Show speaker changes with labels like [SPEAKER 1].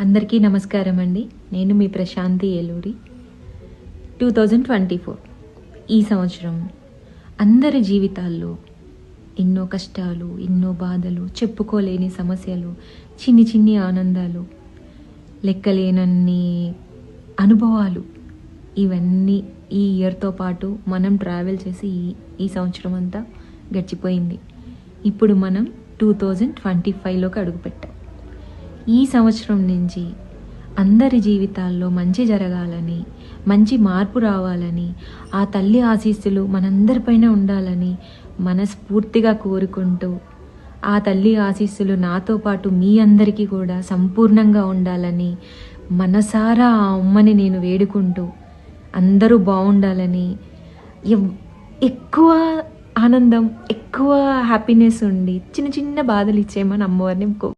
[SPEAKER 1] అందరికీ నమస్కారం అండి. నేను మీ ప్రశాంతి ఏలూరి. 2024 ఈ సంవత్సరం అందరి జీవితాల్లో ఎన్నో కష్టాలు, ఎన్నో బాధలు, చెప్పుకోలేని సమస్యలు, చిన్ని చిన్ని ఆనందాలు, లెక్కలేనన్ని అనుభవాలు, ఇవన్నీ ఈ ఇయర్తో పాటు మనం ట్రావెల్ చేసి ఈ సంవత్సరం అంతా గడిచిపోయింది. ఇప్పుడు మనం 2025లోకి అడుగుపెట్టాం. ఈ సంవత్సరం నుంచి అందరి జీవితాల్లో మంచి జరగాలని, మంచి మార్పు రావాలని, ఆ తల్లి ఆశీస్సులు మనందరిపైన ఉండాలని మనస్ఫూర్తిగా కోరుకుంటూ, ఆ తల్లి ఆశీస్సులు నాతో పాటు మీ అందరికీ కూడా సంపూర్ణంగా ఉండాలని మనసారా ఆ అమ్మని నేను వేడుకుంటూ, అందరూ బాగుండాలని, ఎక్కువ ఆనందం, ఎక్కువ హ్యాపీనెస్ ఉండి చిన్న చిన్న బాధలు ఇచ్చేయమని అమ్మవారిని